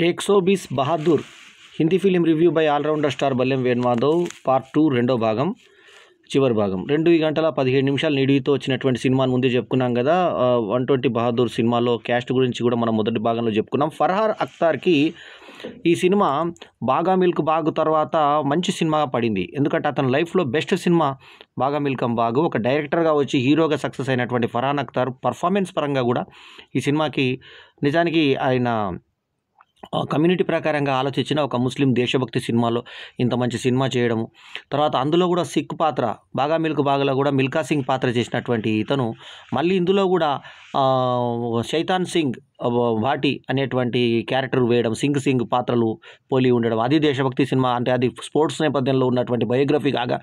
120 Bahadur Hindi film review by allrounder star Ballem Venumadhav part 2 రెండో భాగం చివరి భాగం 2 గంటల 17 నిమిషాలు నిడివితో వచ్చినటువంటి సినిమాని ముందే చెప్పుకున్నాం కదా. 120 బహాదూర్ సినిమాలో క్యాస్ట్ గురించి కూడా మనం మొదటి భాగంలో చెప్పుకున్నాం. ఫర్హాన్ అఖ్తర్కి ఈ సినిమా బాగా మిల్క్ బాగు తర్వాత మంచి సినిమాగా పడింది. ఎందుకంటే అతని లైఫ్లో బెస్ట్ సినిమా బాగా మిల్కం బాగు. ఒక డైరెక్టర్గా వచ్చి హీరోగా సక్సెస్ అయినటువంటి ఫర్హాన్ అఖ్తర్ పర్ఫార్మెన్స్ పరంగా కూడా ఈ సినిమాకి నిజానికి ఆయన కమ్యూనిటీ ప్రకారంగా ఆలోచించిన ఒక ముస్లిం దేశభక్తి సినిమాలో ఇంత మంచి సినిమా చేయడము, తర్వాత అందులో కూడా సిక్ పాత్ర బాగా మిల్క్ బాగాలో కూడా మిల్కా సింగ్ పాత్ర చేసినటువంటి ఇతను మళ్ళీ ఇందులో కూడా శైతాన్ సింగ్ భాటి అనేటువంటి క్యారెక్టర్ వేయడం, సింగ్ పాత్రలు పోలి ఉండడం, అది దేశభక్తి సినిమా. అంటే అది స్పోర్ట్స్ నేపథ్యంలో ఉన్నటువంటి బయోగ్రఫీ కాగా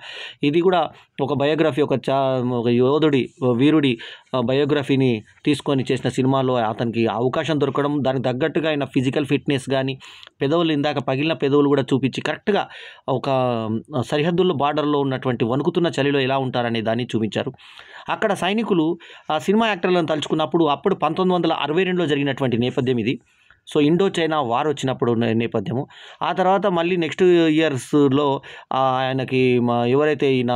ఇది కూడా ఒక బయోగ్రఫీ, ఒక యోధుడి వీరుడి బయోగ్రఫీని తీసుకొని చేసిన సినిమాలో అతనికి అవకాశం దొరకడం, దానికి తగ్గట్టుగా ఆయన ఫిజికల్ ఫిట్నెస్ కానీ పెదవులు ఇందాక పగిలిన పెదవులు కూడా చూపించి కరెక్ట్గా ఒక సరిహద్దుల్లో బార్డర్లో ఉన్నటువంటి వణుకుతున్న చలిలో ఎలా ఉంటారనే దాన్ని చూపించారు. అక్కడ సైనికులు ఆ సినిమా యాక్టర్లను తలుచుకున్నప్పుడు అప్పుడు 1962లో జరిగినటువంటి నేపథ్యం ఇది. సో ఇండో చైనా వార్ వచ్చినప్పుడు నేపథ్యము. ఆ తర్వాత మళ్ళీ నెక్స్ట్ ఇయర్స్లో ఆయనకి ఎవరైతే ఈయన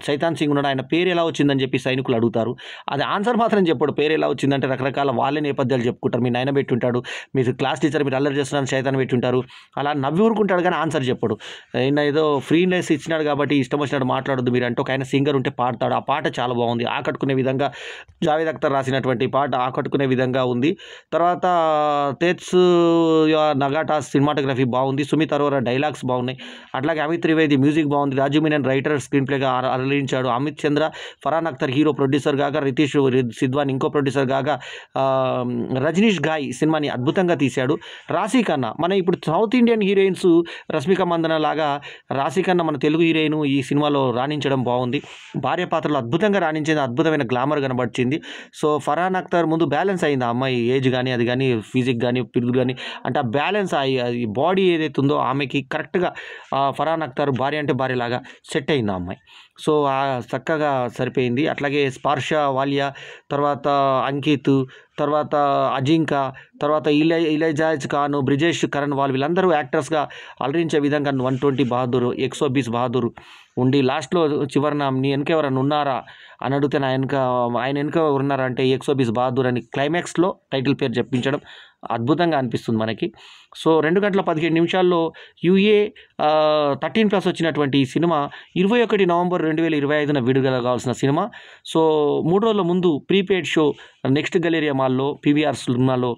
శైతాన్ సింగ్ ఉన్నాడో ఆయన పేరు ఎలా వచ్చిందని చెప్పి సైనికులు అడుగుతారు. అది ఆన్సర్ మాత్రం చెప్పాడు. పేరు ఎలా వచ్చిందంటే రకరకాల వాళ్ళే నేపథ్యాలు చెప్పుకుంటారు. మీ నాయన పెట్టి ఉంటాడు, మీరు క్లాస్ టీచర్ మీరు అల్లరి చేస్తున్నారని శైతాన్ పెట్టి ఉంటారు, అలా నవ్వి ఊరుకుంటాడు కానీ ఆన్సర్ చెప్పాడు. ఆయన ఏదో ఫ్రీనెస్ ఇచ్చినాడు కాబట్టి ఇష్టం వచ్చినట్టు మాట్లాడొద్దు మీరు అంటే ఒక ఆయన సింగర్ ఉంటే పాడతాడు. ఆ పాట చాలా బాగుంది, ఆకట్టుకునే విధంగా జావేద్ అఖ్తర్ రాసినటువంటి పాట ఆకట్టుకునే విధంగా ఉంది. తర్వాత తేజ్ నగాటా సినిమాటోగ్రఫీ బాగుంది, సుమిత్ అరోరా డైలాగ్స్ బాగున్నాయి, అట్లాగే అమిత్ త్రివేది మ్యూజిక్ బాగుంది, రాజు మీనన్ రైటర్ స్క్రీన్ ప్లేగా అలరించాడు, అమిత్ చంద్ర ఫర్హాన్ అఖ్తర్ హీరో ప్రొడ్యూసర్ కాగా, రితీష్ సిద్వాన్ ఇంకో ప్రొడ్యూసర్ కాగా, రజనీష్ గాయ్ సినిమాని అద్భుతంగా తీశాడు. రాశీ ఖన్నా మన ఇప్పుడు south Indian heroines Rashmika Mandanna లాగా రాశీ ఖన్నా మన తెలుగు హీరోయిన్ ఈ సినిమాలో రాణించడం బాగుంది. భార్య పాత్రలో అద్భుతంగా రాణించింది, అద్భుతమైన గ్లామర్ కనబడిచింది. సో ఫర్హాన్ అఖ్తర్ ముందు బ్యాలెన్స్ అయింది, ఆ అమ్మాయి ఏజ్ కానీ అది కానీ ఫిజిక్ కానీ పిరుగు కానీ అంటే ఆ బ్యాలెన్స్ ఈ బాడీ ఏదైతే ఉందో ఆమెకి కరెక్ట్గా ఫర్హాన్ అఖ్తర్ భార్య అంటే భార్యలాగా సెట్ అయింది ఆ అమ్మాయి. సో చక్కగా సరిపోయింది. అట్లాగే స్పార్ష వాలియా, తర్వాత అంకిత్, తర్వాత అజింకా, తర్వాత ఇలైజాజ్ ఖాన్, బ్రిజేష్ కరణ్ వీళ్ళందరూ యాక్టర్స్గా అలరించే విధంగా 120 బహాదూర్ 120 బహాదూర్ ఉండి లాస్ట్లో చివరిన నీ వెనక ఎవరైనా ఉన్నారా అని అడిగితే ఆయన వెనక ఉన్నారా అంటే 120 బహాదూర్ అని క్లైమాక్స్లో టైటిల్ పేరు చెప్పించడం అద్భుతంగా అనిపిస్తుంది మనకి. సో 2 గంటల 17 నిమిషాల్లో UA 13+ వచ్చినటువంటి ఈ సినిమా 21 నవంబర్ 2025న విడుదల కావాల్సిన సినిమా. సో 3 రోజుల ముందు ప్రీపెయిడ్ షో నెక్స్ట్ గలేరియా మాల్లో PVR సినిమాలో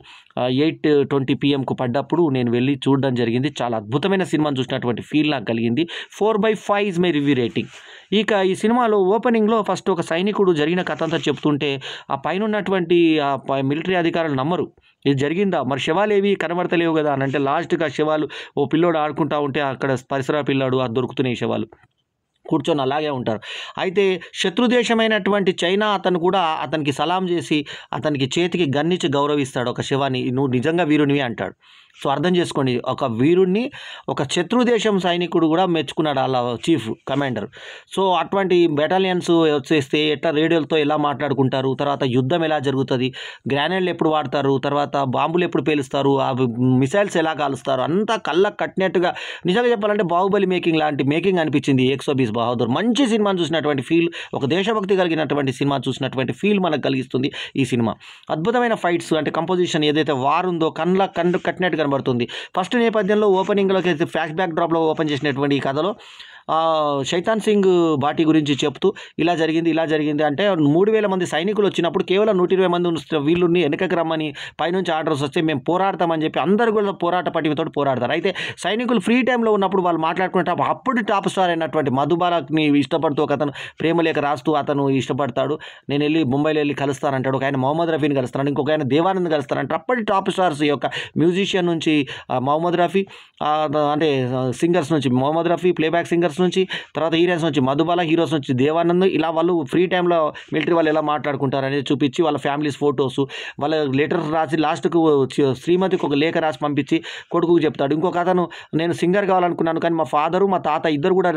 8:20 PM పడ్డప్పుడు నేను వెళ్ళి చూడడం జరిగింది. చాలా అద్భుతమైన సినిమాని చూసినటువంటి ఫీల్ నాకు కలిగింది. 4/5 ఇస్ మై రివ్యూ రేటింగ్. ఇక ఈ సినిమాలో ఓపెనింగ్లో ఫస్ట్ ఒక సైనికుడు జరిగిన కథ అంతా చెప్తుంటే ఆ పైన ఉన్నటువంటి మిలిటరీ అధికారులు నమ్మరు, ఇది జరిగిందా మరి శవాలు ఏవి కనబడతలేవు కదా అని అంటే లాస్ట్గా శవాలు ఓ పిల్లోడు ఆడుకుంటా ఉంటే అక్కడ పరిసర పిల్లాడు అది దొరుకుతున్నాయి శవాలు కూర్చొని అలాగే ఉంటారు. అయితే శత్రుదేశమైనటువంటి చైనా అతను కూడా అతనికి సలాం చేసి అతనికి చేతికి గన్నిచ్చి గౌరవిస్తాడు. ఒక శవాన్ని నువ్వు నిజంగా వీరునివి అంటాడు. సో అర్థం చేసుకోండి, ఒక వీరుణ్ణి ఒక శత్రుదేశం సైనికుడు కూడా మెచ్చుకున్నాడు అలా చీఫ్ కమాండర్. సో అటువంటి బెటాలియన్స్ వచ్చేస్తే ఎట్లా రేడియోలతో ఎలా మాట్లాడుకుంటారు, తర్వాత యుద్ధం ఎలా జరుగుతుంది, గ్రానేడ్లు ఎప్పుడు వాడతారు, తర్వాత బాంబులు ఎప్పుడు పేలుస్తారు, ఆ మిసైల్స్ ఎలా కాలుస్తారు, అంతా కళ్ళకు కట్టినట్టుగా నిజంగా చెప్పాలంటే బాహుబలి మేకింగ్ లాంటి మేకింగ్ అనిపించింది 120 బహాదూర్. మంచి సినిమాని చూసినటువంటి ఫీల్, ఒక దేశభక్తి కలిగినటువంటి సినిమా చూసినటువంటి ఫీల్ మనకు కలిగిస్తుంది ఈ సినిమా. అద్భుతమైన ఫైట్స్ అంటే కంపోజిషన్ ఏదైతే వార్ ఉందో కన్ను కట్టినట్టుగా కనబడుతుంది. ఫస్ట్ నేపథ్యంలో ఓపెనింగ్లోకి ఫ్లాష్ బ్యాక్ డ్రాప్లో ఓపెన్ చేసినటువంటి ఈ కథలో శైతాన్ సింగ్ భాటి గురించి చెప్తూ ఇలా జరిగింది అంటే 3000 మంది సైనికులు వచ్చినప్పుడు కేవలం 120 మంది వీళ్ళని వెనకకి రమ్మని పైనుంచి ఆర్డర్స్ వస్తే మేము పోరాడతామని చెప్పి అందరు కూడా పోరాట పటిమతో పోరాడతారు. అయితే సైనికులు ఫ్రీ టైంలో ఉన్నప్పుడు వాళ్ళు మాట్లాడుకుంటే అప్పుడు టాప్ స్టార్ అయినటువంటి మధుబాలక్ని ఇష్టపడుతూ ఒక అతను ప్రేమలేఖ రాస్తూ అతను ఇష్టపడతాడు. నేను వెళ్ళి ముంబైలో వెళ్ళి కలుస్తానంటాడు. ఒక ఆయన మొహమ్మద్ రఫీని కలుస్తాను, ఇంకొక ఆయన దేవానంద్ కలుస్తానంటారు. అప్పటి టాప్ స్టార్స్ యొక్క మ్యూజిషియన్ నుంచి మొహమ్మద్ రఫీ, అంటే సింగర్స్ నుంచి మొహమ్మద్ రఫీ, ప్లేబ్యాక్ సింగర్స్ నుంచి, తర్వాత హీరోయిన్స్ నుంచి మధుబాల, హీరోస్ నుంచి దేవానంద్, ఇలా వాళ్ళు ఫ్రీ టైంలో మిలిటరీ వాళ్ళు ఎలా మాట్లాడుకుంటారు అనేది చూపించి వాళ్ళ ఫ్యామిలీస్ ఫొటోస్ వాళ్ళ లెటర్స్ రాసి లాస్ట్కు శ్రీమతికి ఒక లేఖ రాసి పంపించి కొడుకుకు చెప్తాడు. ఇంకొక అతను నేను సింగర్ కావాలనుకున్నాను కానీ మా ఫాదరు మా తాత ఇద్దరు కూడా